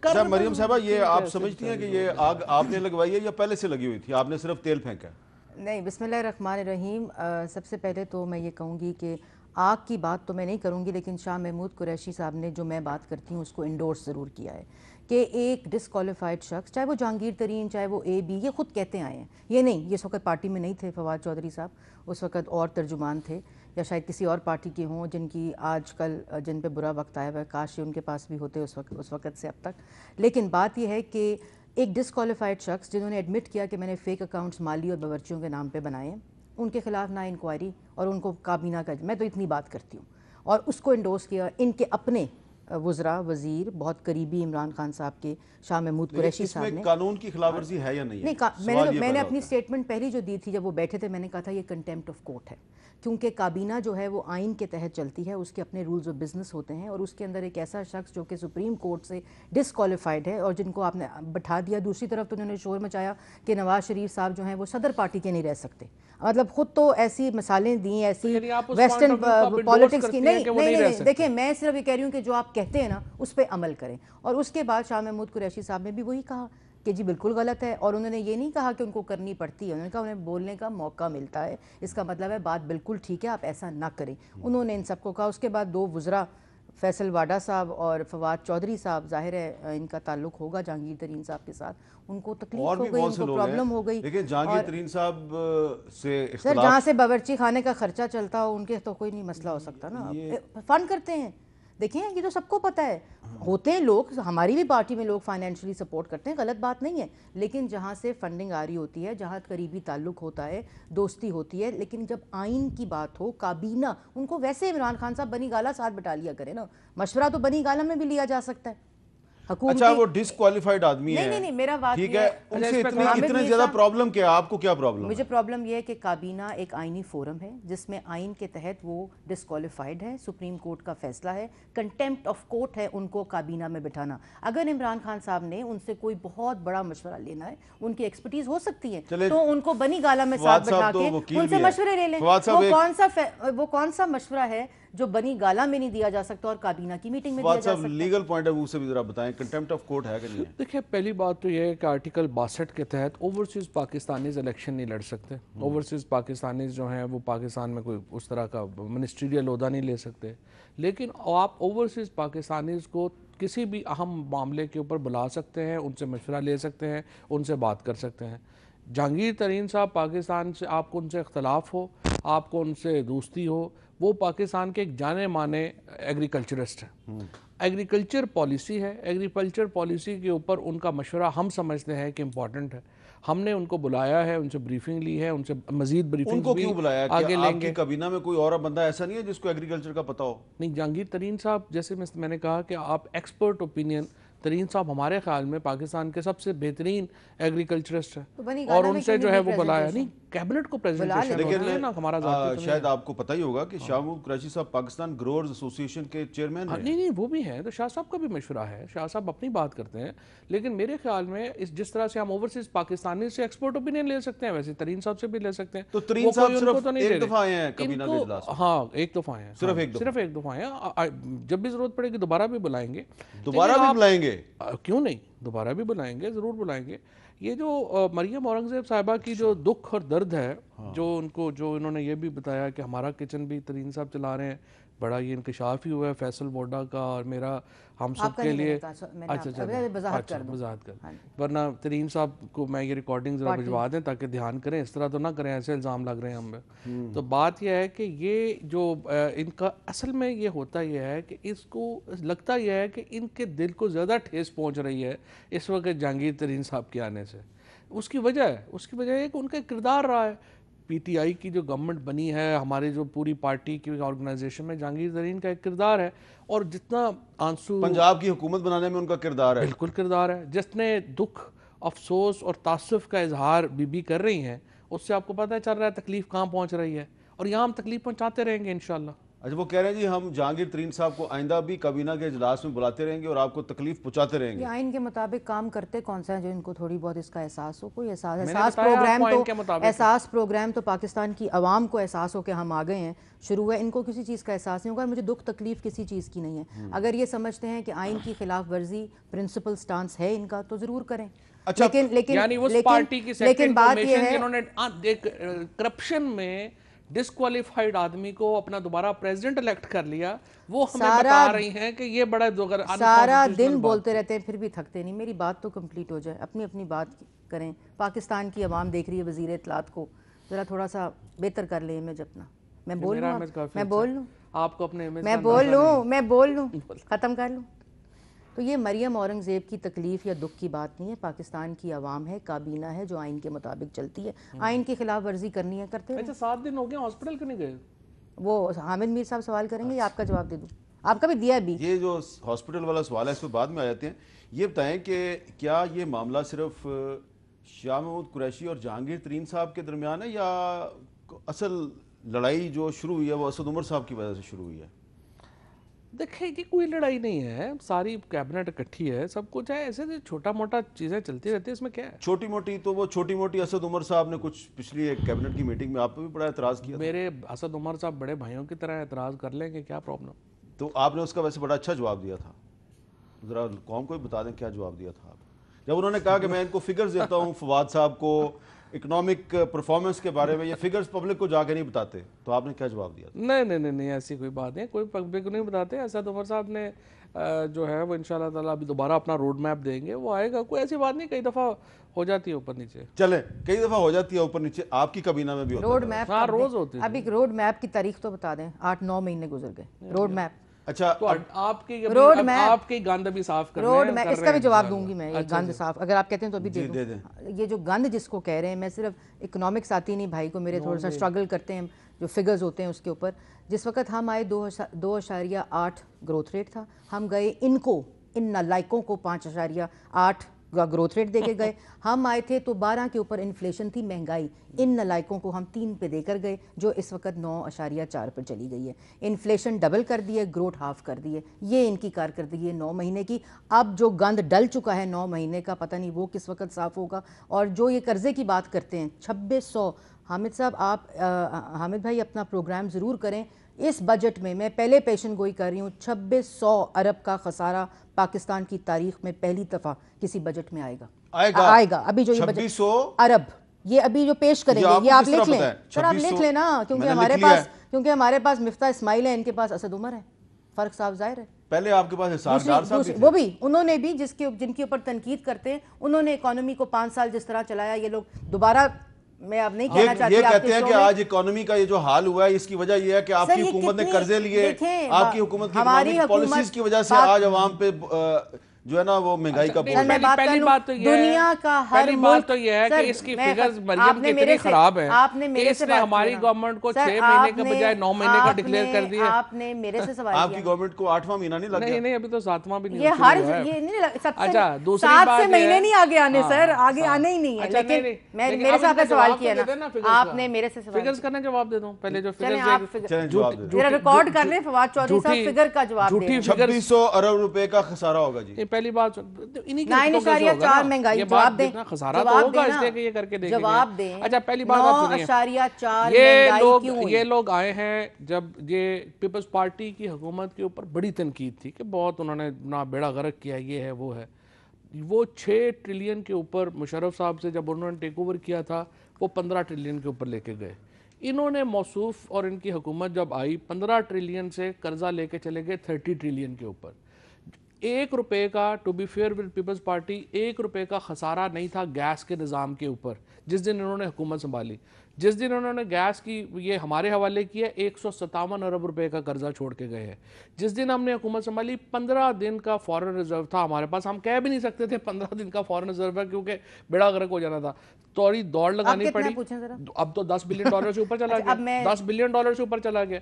अच्छा मरियम साहबा, ये आप समझती हैं कि ये आग आपने लगवाई है या पहले से लगी हुई थी, आपने सिर्फ तेल फेंका है? नहीं, बिस्मिल्लाहिर्रहमानिर्रहीम। सबसे पहले तो मैं ये कहूँगी कि आग की बात तो मैं नहीं करूँगी, लेकिन शाह महमूद कुरैशी साहब ने जो मैं बात करती हूँ उसको इंडोर्स ज़रूर किया है कि एक डिसक्वालीफाइड शख्स, चाहे वो जहांगीर तरीन, चाहे वो AB, ये खुद कहते आए हैं, ये नहीं, ये इस वक्त पार्टी में नहीं थे फवाद चौधरी साहब, उस वक्त और तर्जुमान थे या शायद किसी और पार्टी के हों जिनकी आजकल जिन पे बुरा वक्त आया हुआ है, काश ये उनके पास भी होते उस वक्त से अब तक। लेकिन बात यह है कि एक डिसक्वालीफाइड शख्स जिन्होंने एडमिट किया कि मैंने फ़ेक अकाउंट्स माली और बावर्चियों के नाम पे बनाए हैं, उनके खिलाफ ना इंक्वायरी और उनको काबीना का, मैं तो इतनी बात करती हूँ, और उसको इंडोर्स किया इनके अपने वज़रा वज़ीर बहुत करीबी इमरान खान साहब के शाह महमूद कुरैशी साहब ने। कानून की खिलाफवर्जी है या नहीं है? मैंने अपनी स्टेटमेंट पहली जो दी थी जब वो बैठे थे, मैंने कहा था ये कंटेम्प्ट ऑफ कोर्ट है, क्योंकि काबीना जो है वो आइन के तहत चलती है, उसके अपने रूल्स ऑफ बिजनेस होते हैं, और उसके अंदर एक ऐसा शख्स जो कि सुप्रीम कोर्ट से डिसक्वालीफाइड है और जिनको आपने बैठा दिया। दूसरी तरफ तो उन्होंने शोर मचाया कि नवाज शरीफ साहब जो हैं वो सदर पार्टी के नहीं रह सकते, मतलब खुद तो ऐसी मिसालें दी, ऐसी वेस्टर्न पॉलिटिक्स की। नहीं, देखिए मैं सिर्फ ये कह रही हूँ कि जो आप कहते हैं ना उस पर अमल करें। और उसके बाद शाह महमूद कुरैशी साहब ने भी वही कहा कि जी बिल्कुल गलत है, और उन्होंने ये नहीं कहा कि उनको करनी पड़ती है, उन्होंने कहा उन्हें बोलने का मौका मिलता है, इसका मतलब है बात बिल्कुल ठीक है, आप ऐसा ना करें। उन्होंने इन सबको कहा। उसके बाद दो वज़रा फैसल वाडा साहब और फवाद चौधरी साहब, जाहिर है इनका ताल्लुक होगा जहांगीर तरीन साहब के साथ, उनको तकलीफ हो गई, उनको प्रॉब्लम हो गई। लेकिन जहांगीर तरीन साहब से सर जहाँ से बावर्ची खाने का खर्चा चलता हो उनके तो कोई नहीं मसला हो सकता ना, फंड करते हैं। देखिए ये तो सबको पता है, होते हैं लोग, हमारी भी पार्टी में लोग फाइनेंशियली सपोर्ट करते हैं, गलत बात नहीं है, लेकिन जहाँ से फंडिंग आ रही होती है, जहाँ करीबी ताल्लुक होता है, दोस्ती होती है, लेकिन जब आइन की बात हो, काबीना, उनको वैसे इमरान खान साहब बनी गाला साथ बिठा लिया करें ना, मशवरा तो बनी गाला में भी लिया जा सकता है। अच्छा वो डिसक्वालीफाइड आदमी है, नहीं, मेरा बात ठीक है, उनसे इतने ज्यादा प्रॉब्लम क्या है? आपको क्या प्रॉब्लम? मुझे प्रॉब्लम यह है कि काबीना एक आइनी फोरम है जिसमें आइन के तहत वो डिसक्वालीफाइड है, सुप्रीम कोर्ट का फैसला है, कंटेम्प्ट ऑफ कोर्ट है उनको काबीना में बिठाना। अगर इमरान खान साहब ने उनसे कोई बहुत बड़ा मशवरा लेना है, उनकी एक्सपर्टीज हो सकती है, तो उनको बनी गाला में साथ बिठा के उनसे मशवरे ले लें। वो कौन सा मशवरा है जो बनी गाला में नहीं दिया जा सकता और काबीना की मीटिंग में दिया जा सकता है? लीगल पॉइंट ऑफ व्यू से भी जरा बताएं, कंटेम्प्ट ऑफ कोर्ट है कि नहीं है? देखिए पहली बात तो यह है कि आर्टिकल 62 के तहत ओवरसीज़ पाकिस्तानीज़ इलेक्शन नहीं लड़ सकते। ओवरसीज़ पाकिस्तानीज़ जो हैं वो पाकिस्तान में कोई उस तरह का मिनिस्ट्रियल ओहदा नहीं ले सकते, लेकिन आप ओवरसीज़ पाकिस्तानीज़ को किसी भी अहम मामले के ऊपर बुला सकते हैं, उनसे मशवरा ले सकते हैं, उनसे बात कर सकते हैं। जहांगीर तरीन साहब पाकिस्तान से, आपको उनसे इख्तलाफ हो, आपको उनसे दोस्ती हो, वो पाकिस्तान के एक जाने माने एग्रीकल्चरिस्ट हैं। एग्रीकल्चर पॉलिसी है, एग्रीकल्चर पॉलिसी के ऊपर उनका मशवरा हम समझते हैं कि इम्पॉर्टेंट है। हमने उनको बुलाया है, उनसे ब्रीफिंग ली है, उनसे मजीद ब्रीफिंग उनको क्यों बुलाया? आगे लेंगे। आपकी काबीना में कोई और बंदा ऐसा नहीं है जिसको एग्रीकल्चर का पता हो? नहीं, जहांगीर तरीन साहब, जैसे मैंने कहा कि आप एक्सपर्ट ओपिनियन, तरीन साहब हमारे ख्याल में पाकिस्तान के सबसे बेहतरीन एग्रीकल्चरिस्ट है, और उनसे जो है वो बुलाया नहीं, कैबिनेट को प्रेजेंटेशन लेकिन ना हमारा शायद आपको पता ही होगा कि शाह महमूद कुरैशी साहब पाकिस्तान ग्रोअर्स एसोसिएशन के चेयरमैन हैं। नहीं वो भी हैं, तो शाह साहब का भी मशवरा है, शाह साहब अपनी बात करते हैं, लेकिन मेरे ख्याल में जिस तरह से हम ओवरसीज पाकिस्तानी से एक्सपर्ट ओपिनियन ले सकते हैं, वैसे तरीन साहब से भी ले सकते हैं। तो तरीन साहब सिर्फ एक दफा आए हैं काबीना के इजलास में? हाँ, एक दफा आए हैं, सिर्फ एक दफा आए हैं। जब भी जरूरत पड़ेगी दोबारा भी बुलाएंगे। क्यों नहीं, दोबारा भी बुलाएंगे, जरूर बुलाएंगे। ये जो मरियम औरंगजेब साहिबा की जो दुख और दर्द है, जो उनको, जो इन्होंने ये भी बताया कि हमारा किचन भी तरीन साहब चला रहे हैं, बड़ा ये इंकशाफ ही हुआ है फैसल वोडा का और मेरा, हम सब के लिए। अच्छा वजाहत कर, वरना तरीन साहब को मैं ये रिकॉर्डिंग जरा भिजवा दें ताकि ध्यान करें, इस तरह तो ना करें, ऐसे इल्ज़ाम लग रहे हैं हम पे। तो बात यह है कि ये जो इनका असल में ये होता यह है कि इसको लगता यह है कि इनके दिल को ज़्यादा ठेस पहुँच रही है इस वक्त जहांगीर तरीन साहब के आने से। उसकी वजह है कि उनका किरदार रहा है। PTI की जो गवर्नमेंट बनी है, हमारी जो पूरी पार्टी की ऑर्गेनाइजेशन में जहांगीर तरीन का एक किरदार है, और जितना आंसू पंजाब की हुकूमत बनाने में उनका किरदार है, बिल्कुल किरदार है। जितने दुख, अफसोस और तासुफ का इजहार बीबी कर रही हैं, उससे आपको पता चल रहा है तकलीफ कहाँ पहुँच रही है, और यहाँ हम तकलीफ पहुँचाते रहेंगे इंशाल्लाह। अच्छा, वो कह रहे हैं जी हम जहांगीर तरीन साहब को आइंदा भी काबीना के इजलास में बुलाते रहेंगे और आपको तकलीफ पहुंचाते ये रहेंगे। आइन के मुताबिक काम करते कौन सा है जो इनको थोड़ी बहुत इसका एहसास हो? कोई एहसास मैंने एहसास बताया प्रोग्राम आपको आइन के तो मुताबिक। एहसास प्रोग्राम तो पाकिस्तान की आवाम को एहसास हो कि हम आ गए हैं शुरू है, इनको किसी चीज़ का एहसास नहीं होगा। मुझे दुख तकलीफ किसी चीज़ की नहीं है। अगर ये समझते हैं कि आइन की खिलाफ वर्जी प्रिंसिपल स्टांस है इनका तो ज़रूर करें। अच्छा, लेकिन लेकिन यानी उस लेकिन पार्टी की लेकिन बात ये है जिन्होंने करप्शन में डिस्क्वालिफाइड आदमी को अपना दोबारा प्रेसिडेंट इलेक्ट कर लिया, वो हमें बता रही हैं कि ये बड़ा सारा दिन बोलते रहते हैं फिर भी थकते नहीं। मेरी बात तो कंप्लीट हो जाए, अपनी अपनी बात करें। पाकिस्तान की आवाम देख रही है वजीर इत्तलात को, ज़रा थोड़ा सा बेहतर कर ले इमेज अपना। मैं बोल लूँ आपको अपने इमेज मैं बोल लूँ ख़त्म कर लूँ। तो ये मरियम औरंगज़ेब की तकलीफ़ या दुख की बात नहीं है। पाकिस्तान की आवाम है, काबीना है जो आइन के मुताबिक चलती है। आइन की खिलाफ वर्जी करनी है करते हैं। अच्छा, 7 दिन हो गए हॉस्पिटल क्यों नहीं गए? वो हामिद मीर साहब सवाल करेंगे या आपका जवाब दे दूँ? आपका भी दिया भी। ये जो हॉस्पिटल वाला सवाल है इस पर बाद में आ जाते हैं। ये बताएं कि क्या ये मामला सिर्फ शाह महमूद कुरैशी और जहांगीर तरीन साहब के दरमियान है या असल लड़ाई जो शुरू हुई है वो असद उमर साहब की वजह से शुरू हुई है? देखिए जी, कोई लड़ाई नहीं है, सारी कैबिनेट इकट्ठी है, सब कुछ है, ऐसे तो छोटा मोटा चीज़ें चलती रहती है, इसमें क्या है? छोटी मोटी तो वो छोटी मोटी असद उमर साहब ने कुछ पिछली एक कैबिनेट की मीटिंग में आप पे भी बड़ा एतराज़ किया। मेरे असद उमर साहब बड़े भाइयों की तरह एतराज़ कर लेंगे, क्या प्रॉब्लम? तो आपने उसका वैसे बड़ा अच्छा जवाब दिया था, ज़रा कौम को भी बता दें क्या जवाब दिया था आप जब उन्होंने कहा कि मैं इनको फिगर्स देता हूँ फवाद साहब को इकोनॉमिक परफॉर्मेंस के बारे में, ये फिगर्स पब्लिक को जाके नहीं बताते, तो आपने क्या जवाब दिया? नहीं, ऐसी कोई बात नहीं, कोई पब्लिक को नहीं बताते। असद उमर साहब ने जो है वो इंशाल्लाह ताला अभी दोबारा अपना रोड मैप देंगे, वो आएगा, कोई ऐसी बात नहीं, कई दफ़ा हो जाती है ऊपर नीचे। चले, कई दफ़ा हो जाती है ऊपर नीचे, आपकी काबीना में भी होता है रोड मैप हाँ, रोज होती है। अब एक रोड मैप की तारीख तो बता दें। 8-9 महीने गुजर गए रोड मैप। अच्छा, तो आपकी रोड मैप, आपकी गंद भी साफ कर रोड मैप, इसका भी जवाब दूंगी मैं। ये गंद साफ अगर आप कहते हैं तो अभी दे दूं। ये जो गंद जिसको कह रहे हैं, मैं सिर्फ इकोनॉमिक्स आती नहीं भाई को, मेरे थोड़ा सा स्ट्रगल करते हैं जो फिगर्स होते हैं उसके ऊपर। जिस वक्त हम आए 2.8 ग्रोथ रेट था, हम गए इनको इन नालायकों को 5.8 ग्रोथ रेट देके गए। हम आए थे तो 12 के ऊपर इन्फ्लेशन थी, महंगाई, इन नलायकों को हम 3 पे देकर गए जो इस वक्त 9.4 पर चली गई है। इन्फ्लेशन डबल कर दी है, ग्रोथ हाफ कर दी है। ये इनकी कारकर्दगी है 9 महीने की। अब जो गंद डल चुका है 9 महीने का, पता नहीं वो किस वक्त साफ होगा। और जो ये कर्जे की बात करते हैं 2600, हामिद साहब आप हामिद भाई अपना प्रोग्राम ज़रूर करें। इस बजट में मैं पहले पेशन गोई कर रही हूँ, 2600 अरब का खसारा पाकिस्तान की तारीख में पहली दफा किसी बजट में आएगा। अभी जो ये 2600 अरब ये अभी जो पेश करेंगे ये आप लिख लें सर, आप लिख लेना, क्योंकि हमारे पास मिफ्ता इस्माइल है, इनके पास असद उमर है, फर्क साफ जाहिर है। पहले आपके पास हिसारदार साहब भी थे। वो भी उन्होंने भी जिनके ऊपर तनकीद करते हैं, उन्होंने इकोनॉमी को 5 साल जिस तरह चलाया, ये लोग दोबारा, मैं अब नहीं कहना चाहती। ये कहते हैं कि आज इकोनॉमी का ये जो हाल हुआ है इसकी वजह ये है कि आपकी हुकूमत ने कर्जे लिए, आपकी हुकूमत की इकोनॉमिक पॉलिसीज की वजह से आज अवाम पे जो है ना वो महंगाई का बोझ। पहली बात तो ये दुनिया का हर बात तो ये है कि इसकी फिगर्स मरियम की इतनी खराब है, आपने मेरे से हमारी गवर्नमेंट को 6 महीने के बजाय 9 महीने का डिक्लेयर कर दिया। आपने मेरे से सवाल आपकी गवर्नमेंट को 8वां महीना नहीं लगा? नहीं, अभी तो 7वां भी नहीं। ये हर ये नहीं। अच्छा, दूसरी बात 7 से महीने नहीं आगे आने सर, आगे आने ही नहीं है। लेकिन मैं मेरे से आपने सवाल किया ना, आपने मेरे से सवाल फिगर्स करना जवाब दे दूं पहले जो फिगर्स मेरा रिकॉर्ड कर ले। फवाद चौधरी साहब फिगर का जवाब दें। 2600 अरब रुपए का खसारा होगा जी। पहली बात 9.4 महंगाई, जवाब दें, खसारा तो होगा इसलिए कि ये करके देंगे, जवाब दें। अच्छा, पहली बात आप सुनिए, 9.4 ये लोग आए हैं जब ये पीपल्स पार्टी की हुकूमत के ऊपर बड़ी तनकीद थी कि बहुत उन्होंने ना बेड़ा गर्क किया, ये है वो है। वो 6 ट्रिलियन के ऊपर मुशर्रफ साहब से जब उन्होंने टेक ओवर किया था वो 15 ट्रिलियन के ऊपर लेके गए। इन्होंने मौसूफ और इनकी हुकूमत जब आई 15 ट्रिलियन से कर्जा लेके चले गए 30 ट्रिलियन के ऊपर। 1 रुपये का, to be fair with peoples party, 1 रुपये का खसारा नहीं था गैस के निज़ाम के ऊपर जिस दिन इन्होंने हुकूमत संभाली। जिस दिन उन्होंने गैस की ये हमारे हवाले किया 157 अरब रुपए का कर्जा छोड़ के गए हैं। जिस दिन हमने हुकूमत संभाली 15 दिन का फॉरेन रिजर्व था हमारे पास, हम कह भी नहीं सकते थे 15 दिन का फॉरेन रिजर्व है क्योंकि बेड़ा गर्क हो जाना था, तो दौड़ लगानी पड़ी। अब तो $10 बिलियन से ऊपर चला गया, $10 बिलियन से ऊपर चला गया।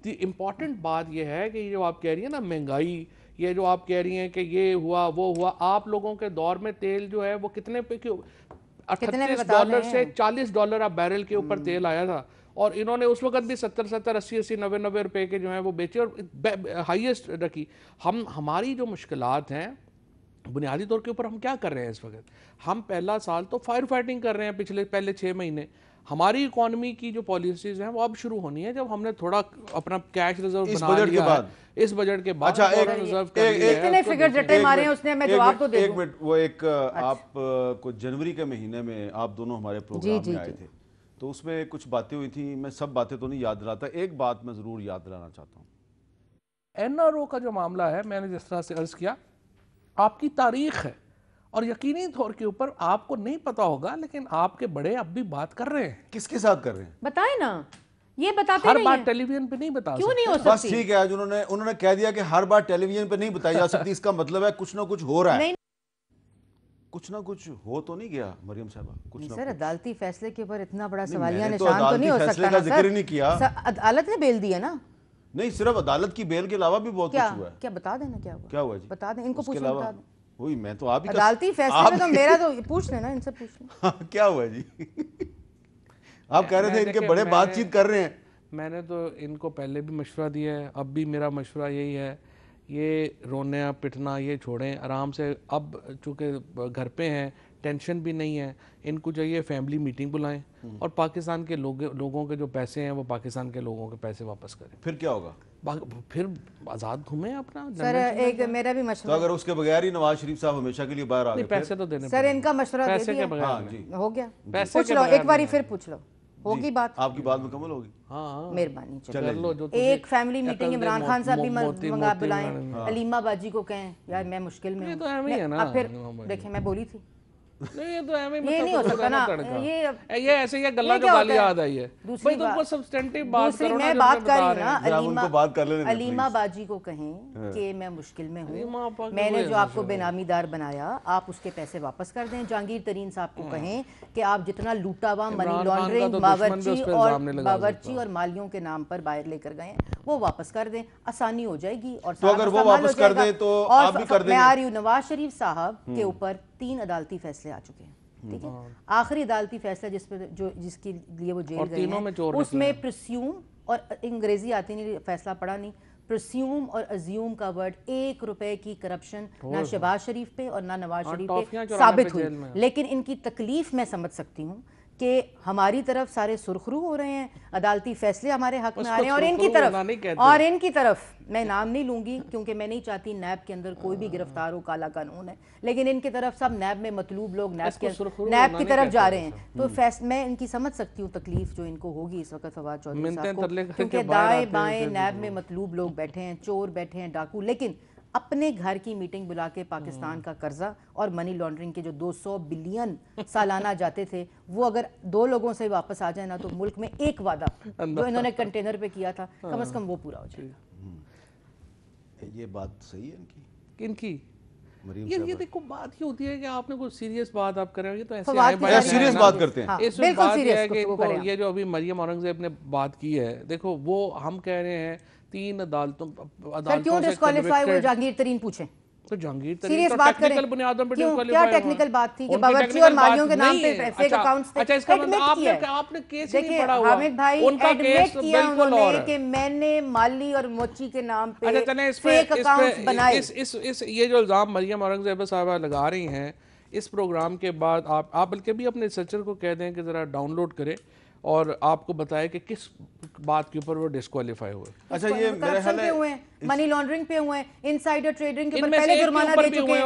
तो इम्पॉर्टेंट बात यह है कि जो आप कह रही है ना महंगाई, ये जो आप कह रही हैं कि ये हुआ वो हुआ, आप लोगों के दौर में तेल जो है वो कितने पे क्यों $38 से $40 आप बैरल के ऊपर तेल आया था, और इन्होंने उस वक्त भी 70-70, 80-80, 90-90 रुपए के जो हैं वो बेचे और हाईएस्ट रखी। हमारी जो मुश्किलात हैं बुनियादी तौर के ऊपर हम क्या कर रहे हैं इस वक्त? हम पहला साल तो फायर फाइटिंग कर रहे हैं पहले 6 महीने। हमारी इकोनॉमी की जो पॉलिसीज हैं वो अब शुरू होनी है जब हमने थोड़ा अपना कैश रिजर्व इस बना बजट लिया के बाद। इस बजट के बाद अच्छा, इतने फिगर जटे मारे हैं उसने, मैं जवाब तो दे दूं। एक मिनट, वो एक आप को जनवरी के महीने में आप दोनों हमारे प्रोग्राम में आए थे, तो उसमें कुछ बातें हुई थी। मैं सब बातें तो नहीं याद दिलाता, एक बात मैं जरूर याद दिलाना चाहता हूँ। NRO का जो मामला है, मैंने जिस तरह से अर्ज किया, आपकी तारीख है और यकीनी तौर के ऊपर आपको नहीं पता होगा लेकिन आपके बड़े अब भी बात कर रहे हैं। किसके साथ कर रहे हैं? बताए ना, ये बताते हर नहीं बात हैं। टेलीविजन पे नहीं बता क्यों नहीं हो बस सकती? ठीक है, आज उन्होंने कह दिया कि हर बात टेलीविजन पे नहीं बताई जा सकती, इसका मतलब है कुछ ना कुछ हो रहा है। नहीं कुछ ना कुछ हो तो नहीं गया मरियम साहबा? कुछ ना सर, कुछ। अदालती फैसले के ऊपर इतना बड़ा नहीं, सवालिया मैंने तो निशान तो नहीं हो अदालती सकता फैसले ना का जिक्र ही नहीं किया। सर, अदालत ने बेल दिया ना। नहीं, सिर्फ अदालत की बेल के अलावा भी बहुत क्या कुछ हुआ है। क्या बता देना, क्या हुआ? क्या हुआ जी? बता दें, इनको उसके पूछ अलावा बता दें। वही मैं तो आप ही अदालती फैसले में तो मेरा तो पूछ लेना, इनसे पूछ लेना। क्या हुआ जी? आप कह रहे थे इनके बड़े बातचीत कर रहे हैं। मैंने तो इनको पहले भी मशवरा दिया है, अब भी मेरा मशवरा यही है, ये रोना पिटना ये छोड़ें, आराम से। अब चूँकि घर पे हैं, टेंशन भी नहीं है, इनको चाहिए फैमिली मीटिंग बुलाएं और पाकिस्तान के लोगों के जो पैसे हैं वो पाकिस्तान के लोगों के पैसे वापस करें। फिर क्या होगा? फिर आज़ाद घूमें अपना। सर, एक मेरा भी तो मशवरा, अगर उसके बगैर ही नवाज शरीफ साहब हमेशा के लिए बाहर आ गए, पैसे तो देने सर इनका मशवरा दे पैसे के दिया, बगैर हाँ जी, हो गया। पैसे पूछ के लो बगैर एक बारी, फिर पूछ लो, होगी बात। आपकी बात मुकम्मल होगी। हाँ, मेहरबानी चले कर लो जो एक फैमिली मीटिंग इमरान खान साहब भी मोती मंगा मोती बुलाएं, अलीमा बाजी को कहें यार मैं मुश्किल में ये हूं। तो एम ही है ना। अब फिर देखें, मैं बोली थी नहीं, ये तो एम ही ये नहीं हो सकता ना। ये ऐसे ये गल्ला जो क्या गाली होता है? याद आई है। दूसरी भाई तुमको बात- सब्सटेंटिव बात दूसरी करो ना, मैं जो बात तुम कर बता रही हूँ रहे ना, हैं। आप उनको बात कर लेने दें, अलीमा please। बाजी को कहें कि मैं मुश्किल में अलीमा हूँ, आपा के मैंने कोई जो आपको बेनामीदार बनाया आप उसके पैसे वापस कर दें। जहांगीर तरीन साहब को कहें कि आप जितना लूटा हुआ मनी इमरान खान का लॉन्ड्रिंग, तो दुश्मन भी बावर्ची उस पे इल्जाम नहीं लगा बावर्ची और मालियों के नाम पर बाहर लेकर गए हैं, वो वापस कर दें, आसानी हो जाएगी। और तो अगर वो वापस कर दें तो आप भी कर देंगे? मैं आ रही हूँ, नवाज शरीफ साहब के ऊपर 3 अदालती फैसले आ चुके हैं, ठीक है। आखिरी अदालती फैसला जिसके लिए वो जेल गए हैं, उसमें प्रिस्यूम, और अंग्रेजी आती नहीं, फैसला पढ़ा नहीं, प्रिस्यूम और अज्यूम का वर्ड 1 रुपए की करप्शन ना शहबाज शरीफ पे और ना नवाज शरीफ पे साबित हुई। लेकिन इनकी तकलीफ मैं समझ सकती हूँ कि हमारी तरफ सारे सुरखरू हो रहे हैं, अदालती फैसले हमारे हक में आ रहे हैं, और इनकी तरफ मैं नाम नहीं लूंगी क्योंकि मैं नहीं चाहती नैब के अंदर कोई भी गिरफ्तार हो, काला कानून है, लेकिन इनकी तरफ सब नैब में मतलूब लोग नैब की तरफ जा रहे हैं। तो मैं इनकी समझ सकती हूँ तकलीफ जो इनको होगी इस वक्त फवाद चौधरी साहब को, क्योंकि दाएं बाएं नैब में मतलूब लोग बैठे हैं, चोर बैठे हैं, डाकू, लेकिन अपने घर की मीटिंग बुला के पाकिस्तान का कर्जा और मनी लॉन्ड्रिंग के जो 200 बिलियन सालाना जाते थे वो अगर 2 लोगों से वापस आ जाए ना, तो मुल्क में एक वादा जो इन्होंने कंटेनर पे किया था कम से कम वो पूरा हो जाएगा। ये बात सही है इनकी। मरीम ये देखो बात ये होती है कि आपने कोई सीरियस बात आप करेंगे तो ऐसे सीरियस बात करते हैं। इसमें बात यह है कि इनको ये जो अभी मरियम औरंगजेब ने बात की है, देखो वो हम कह रहे हैं 3 अदालतों क्यों डिस्क्वालीफाई हुए, जहांगीर तरीन पूछें तो जहांगीर तरीन सीरियस तो बात करें, टेक्निकल बुनियादों पर क्यों, डिस्क्वालीफाई क्या टेक्निकल बात थी कि बावर्ची और मालियों के नाम पे फेक अकाउंट्स थे? अच्छा, इसका मतलब आपने केस ही नहीं पढ़ा हुआ। हामिद भाई एडमिट किया उन्होंने कि मैंने माली और मोची के नाम पे फेक अकाउंट्स बनाए। इस ये जो इल्जाम मरियम औरंगजेब साहबा लगा रही हैं, इस प्रोग्राम के बाद आप बल्कि भी अपने रिसर्चर को कह दें कि जरा डाउनलोड करे और आपको बताए कि किस बात के ऊपर वो डिस्क्वालीफाई हुए। अच्छा, ये मेरे ख्याल पे हुए, मनी लॉन्ड्रिंग पे हुए, इनसाइडर ट्रेडिंग के ऊपर पहले जुर्माना दे चुके हैं।